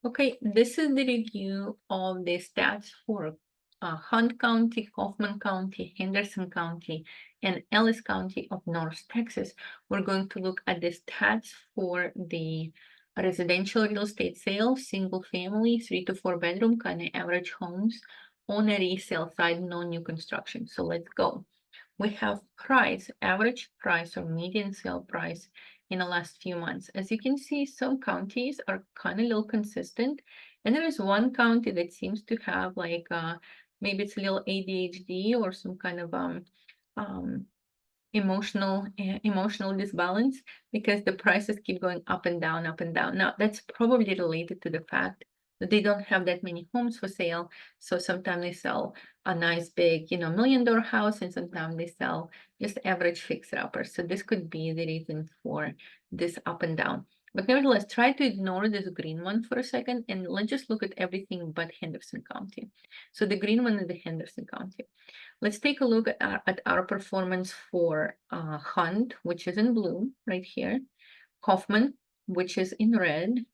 Okay, this is the review of the stats for Hunt County, Kaufman County, Henderson County, and Ellis County of North Texas. We're going to look at the stats for the residential real estate sales, single family, 3 to 4 bedroom, kind of average homes on a resale side, no new construction. So let's go. We have price, average price or median sale price in the last few months. As you can see, some counties are kind of a little consistent. And there is one county that seems to have like maybe it's a little ADHD or some kind of um, emotional disbalance because the prices keep going up and down, up and down. Now, that's probably related to the fact that they don't have that many homes for sale. So sometimes they sell a nice big, $1 million house, and sometimes they sell just average fixer-upper. So this could be the reason for this up and down. But nevertheless, try to ignore this green one for a second, and let's just look at everything but Henderson County. So the green one is the Henderson County. Let's take a look at our performance for Hunt, which is in blue right here, Kaufman, which is in red,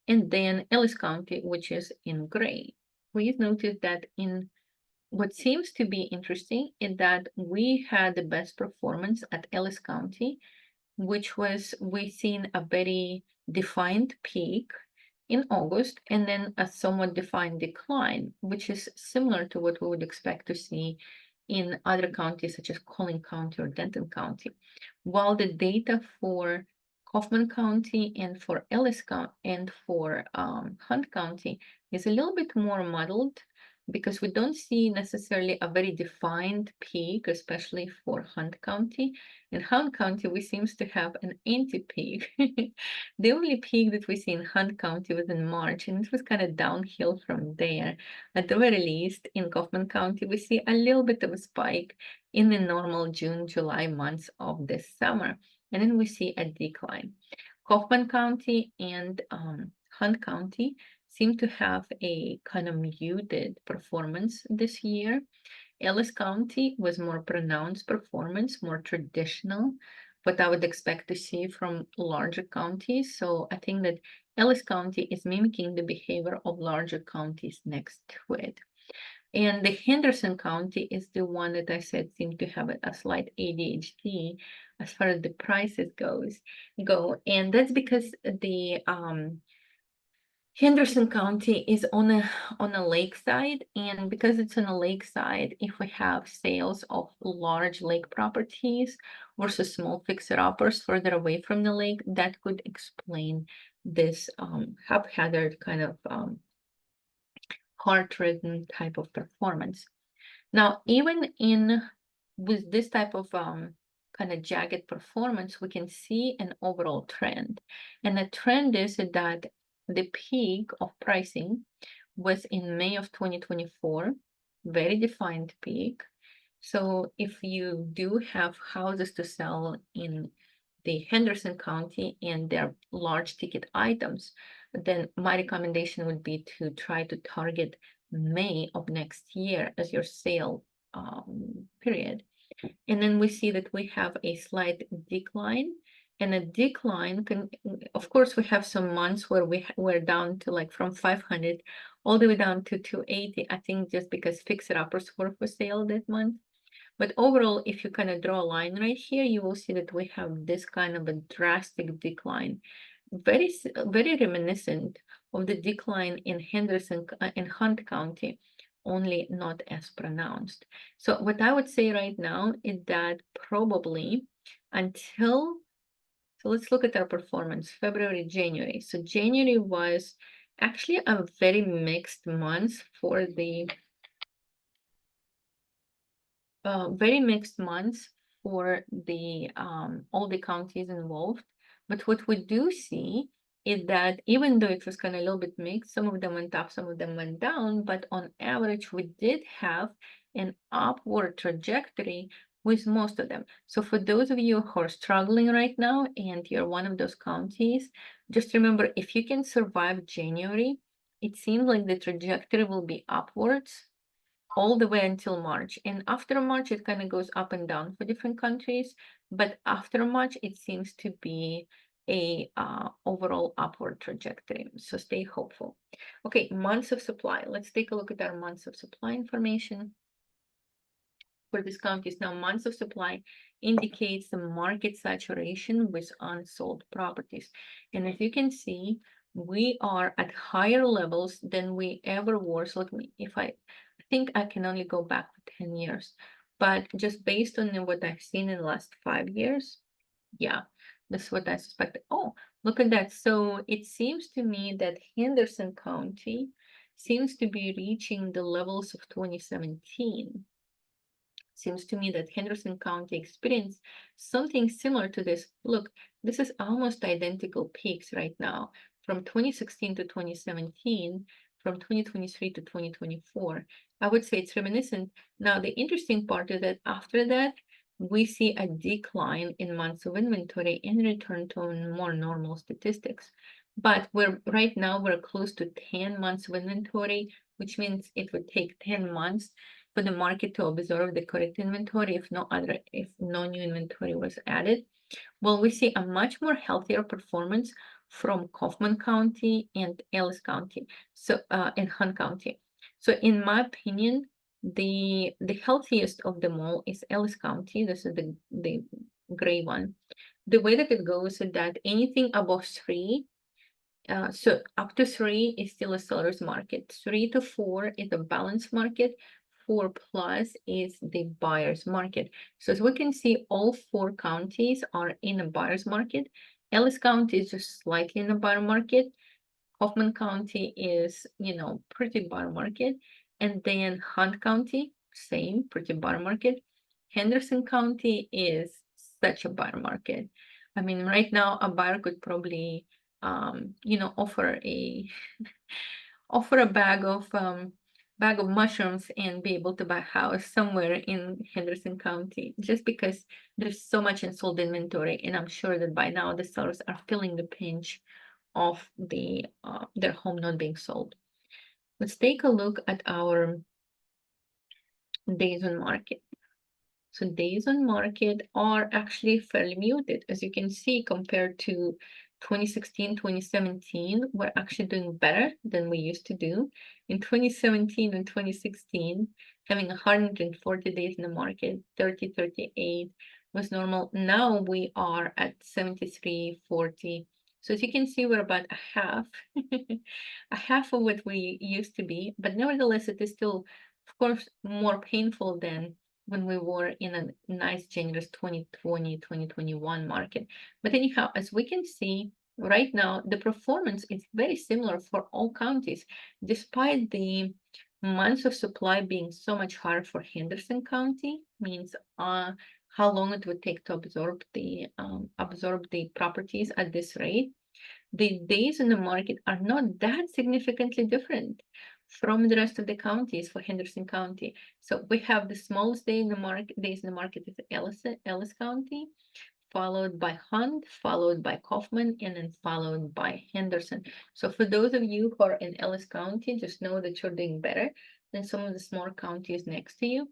and then Ellis County, which is in gray. Please notice that in what seems to be interesting is that we had the best performance at Ellis County, which was we seen a very defined peak in August and then a somewhat defined decline, which is similar to what we would expect to see in other counties such as Collin County or Denton County. While the data for Kaufman County and for Ellis County and for Hunt County is a little bit more muddled because we don't see necessarily a very defined peak, especially for Hunt County. In Hunt County, we seems to have an anti-peak. The only peak that we see in Hunt County was in March, and it was kind of downhill from there. At the very least, in Kaufman County, we see a little bit of a spike in the normal June, July months of this summer, and then we see a decline. Kaufman County and Hunt County seem to have a kind of muted performance this year. Ellis County was more pronounced performance, more traditional, what I would expect to see from larger counties. So I think that Ellis County is mimicking the behavior of larger counties next to it. And the Henderson County is the one that I said seemed to have a slight ADHD as far as the prices go. And that's because the Henderson County is on a lakeside, and because it's on a lakeside, if we have sales of large lake properties versus small fixer-uppers further away from the lake, that could explain this haphazard kind of heart-ridden type of performance. Now, even with this type of kind of jagged performance, we can see an overall trend. And the trend is that the peak of pricing was in May of 2024, very defined peak. So if you do have houses to sell in the Henderson County and they're large ticket items, then my recommendation would be to try to target May of next year as your sale period. And then we see that we have a slight decline, and a decline can, of course, we have some months where we're down to like from 500 all the way down to 280, I think just because fixer-uppers were for sale that month. But overall, if you kind of draw a line right here, you will see that we have this kind of a drastic decline, very reminiscent of the decline in Henderson and Hunt County, only not as pronounced. So what I would say right now is that probably until, so let's look at our performance, February, January. So January was actually a very mixed month for the very mixed months for the all the counties involved. But what we do see is that even though it was kind of a little bit mixed, some of them went up, some of them went down, but on average, we did have an upward trajectory with most of them. So for those of you who are struggling right now and you're one of those counties, just remember, if you can survive January, it seems like the trajectory will be upwards all the way until March. And after March, it kind of goes up and down for different countries. But after March, it seems to be a overall upward trajectory. So stay hopeful. Okay, months of supply. Let's take a look at our months of supply information for these counties. Now, months of supply indicates the market saturation with unsold properties. And as you can see, we are at higher levels than we ever were. So let me, if I think I can only go back for 10 years, but just based on what I've seen in the last 5 years, yeah, that's what I suspected. Oh, look at that. So it seems to me that Henderson County seems to be reaching the levels of 2017. Seems to me that Henderson County experienced something similar to this. Look, this is almost identical peaks right now from 2016 to 2017, from 2023 to 2024. I would say it's reminiscent. Now, the interesting part is that after that, we see a decline in months of inventory and return to more normal statistics. But right now we're close to 10 months of inventory, which means it would take 10 months for the market to absorb the correct inventory if no new inventory was added. Well, we see a much more healthier performance from Kaufman County and Ellis County, so and Hunt County. So in my opinion, the healthiest of them all is Ellis County. This is the gray one. The way that it goes is that anything above 3, so up to 3 is still a seller's market. 3 to 4 is a balanced market. 4 plus is the buyer's market. So as we can see, all 4 counties are in a buyer's market. Ellis County is just slightly in a buyer market. Kaufman County is, pretty buyer market. And then Hunt County, same, pretty buyer market. Henderson County is such a buyer market. I mean, right now a buyer could probably offer a offer a bag of mushrooms and be able to buy a house somewhere in Henderson County, just because there's so much unsold inventory, and I'm sure that by now the sellers are feeling the pinch of their home not being sold. Let's take a look at our days on market. So days on market are actually fairly muted, as you can see, compared to 2016, 2017, we're actually doing better than we used to do. In 2017 and 2016, having 140 days in the market, 30, 38 was normal. Now we are at 73, 40. So as you can see, we're about a half, a half of what we used to be, but nevertheless, it is still, of course, more painful than when we were in a nice, generous 2020, 2021 market. But anyhow, as we can see, right now, the performance is very similar for all counties, despite the months of supply being so much higher for Henderson County, means how long it would take to absorb the properties at this rate. The days in the market are not that significantly different from the rest of the counties for Henderson County. So we have the smallest days in the market is Ellis County, followed by Hunt, followed by Kaufman, and then followed by Henderson. So for those of you who are in Ellis County, just know that you're doing better than some of the small counties next to you.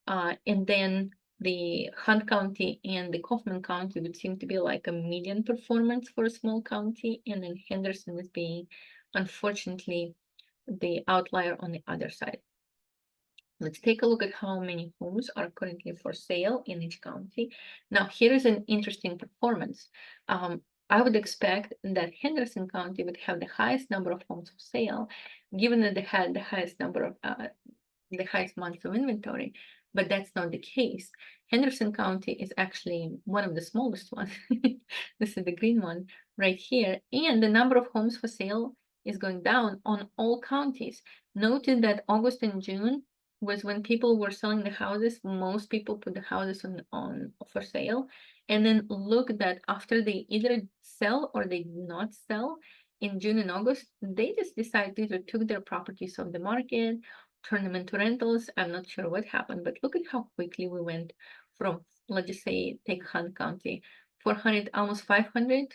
And then the Hunt County and the Kaufman County would seem to be like a median performance for a small county, and then Henderson is being, unfortunately, the outlier on the other side. Let's take a look at how many homes are currently for sale in each county. Now, here is an interesting performance. I would expect that Henderson County would have the highest number of homes for sale, given that they had the highest number of the highest months of inventory, but that's not the case. Henderson County is actually one of the smallest ones. This is the green one right here, and the number of homes for sale is going down on all counties. Noted that August and June was when people were selling the houses. Most people put the houses on for sale, and then look that after they either sell or they did not sell in June and August, they just decided to either took their properties off the market, turn them into rentals. I'm not sure what happened, but look at how quickly we went from, let's just say, take Hunt County, 400, almost 500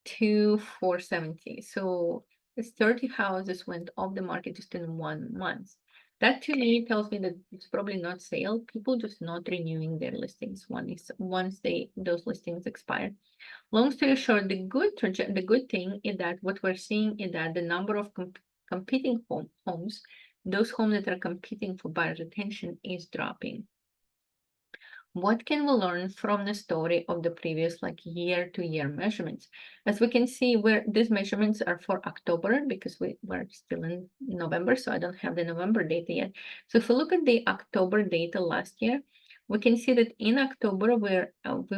to 470. So it's 30 houses went off the market just in 1 month. That to me tells me that it's probably not sale. People just not renewing their listings once those listings expire. Long story short, the good thing is that what we're seeing is that the number of competing homes, those homes that are competing for buyer's attention, is dropping. What can we learn from the story of the previous year-to-year measurements? As we can see, where these measurements are for October, because we're still in November, so I don't have the November data yet. So if we look at the October data last year, we can see that in October we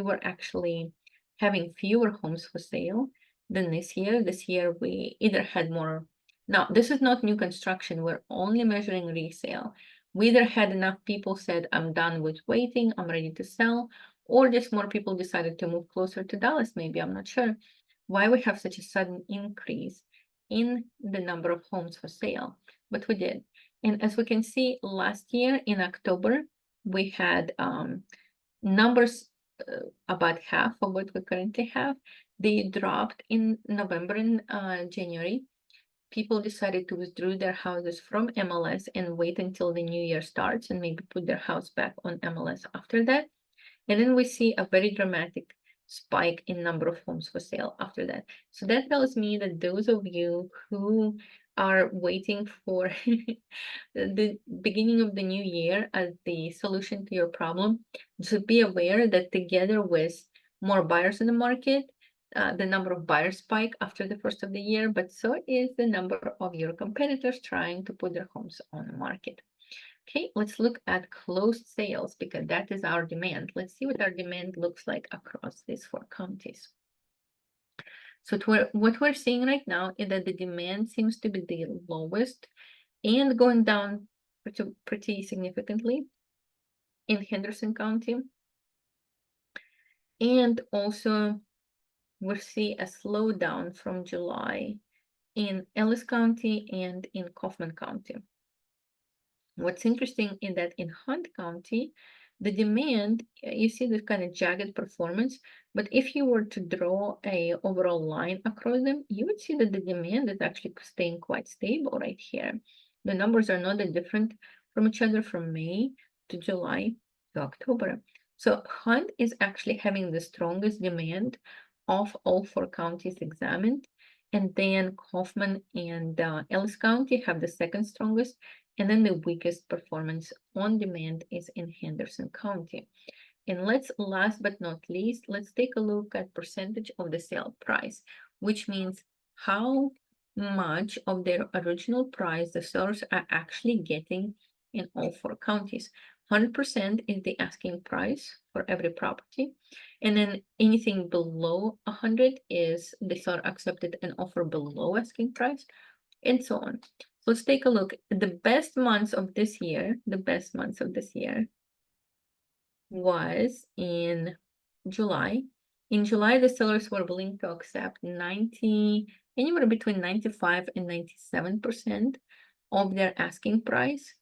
were actually having fewer homes for sale than this year. This year we either had more. Now, this is not new construction. We're only measuring resale. We either had enough people said, I'm done with waiting, I'm ready to sell, or just more people decided to move closer to Dallas, maybe, I'm not sure why we have such a sudden increase in the number of homes for sale, but we did. And as we can see, last year in October, we had numbers about half of what we currently have. They dropped in November and January. People decided to withdraw their houses from MLS and wait until the new year starts and maybe put their house back on MLS after that. And then we see a very dramatic spike in number of homes for sale after that. So that tells me that those of you who are waiting for the beginning of the new year as the solution to your problem, should be aware that together with more buyers in the market, the number of buyers spike after the first of the year, but so is the number of your competitors trying to put their homes on the market. Okay, let's look at closed sales because that is our demand. Let's see what our demand looks like across these 4 counties. So what we're seeing right now is that the demand seems to be the lowest and going down pretty significantly in Henderson County. And also we'll see a slowdown from July in Ellis County and in Kaufman County. What's interesting is that in Hunt County, the demand, you see this kind of jagged performance, but if you were to draw a overall line across them, you would see that the demand is actually staying quite stable right here. The numbers are not that different from each other from May to July to October. So Hunt is actually having the strongest demand of all 4 counties examined. And then Kaufman and Ellis County have the second strongest. And then the weakest performance on demand is in Henderson County. And last but not least, let's take a look at percentage of the sale price, which means how much of their original price the sellers are actually getting in all 4 counties. 100% is the asking price for every property. And then anything below 100 is the seller accepted an offer below asking price, and so on. So let's take a look. The best months of this year was in July. In July, the sellers were willing to accept anywhere between 95 and 97% of their asking price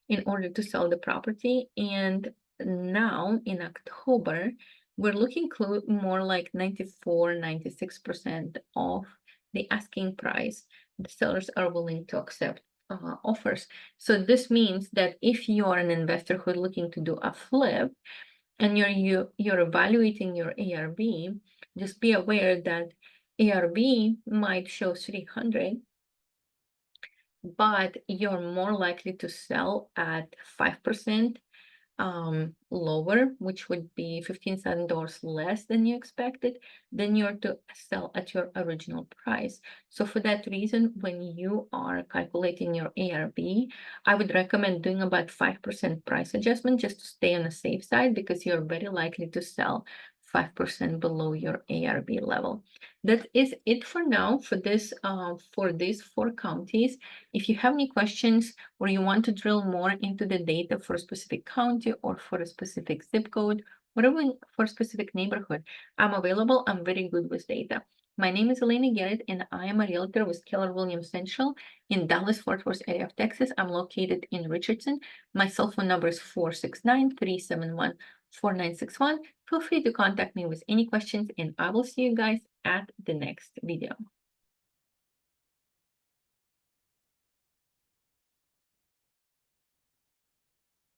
in order to sell the property. And now in October, we're looking more like 94, 96% of the asking price. The sellers are willing to accept offers. So this means that if you are an investor who's looking to do a flip and you're evaluating your ARV, just be aware that ARV might show 300, but you're more likely to sell at 5% lower, which would be $15,000 less than you expected, then you're to sell at your original price. So for that reason, when you are calculating your ARV, I would recommend doing about 5% price adjustment just to stay on the safe side, because you're very likely to sell 5% below your ARV level. That is it for now for these 4 counties. If you have any questions or you want to drill more into the data for a specific county or for a specific zip code, whatever for a specific neighborhood, I'm available. I'm very good with data. My name is Elena Garrett, and I am a realtor with Keller Williams Central in Dallas-Fort Worth area of Texas. I'm located in Richardson. My cell phone number is 469-371-4961. Feel free to contact me with any questions, and I will see you guys at the next video.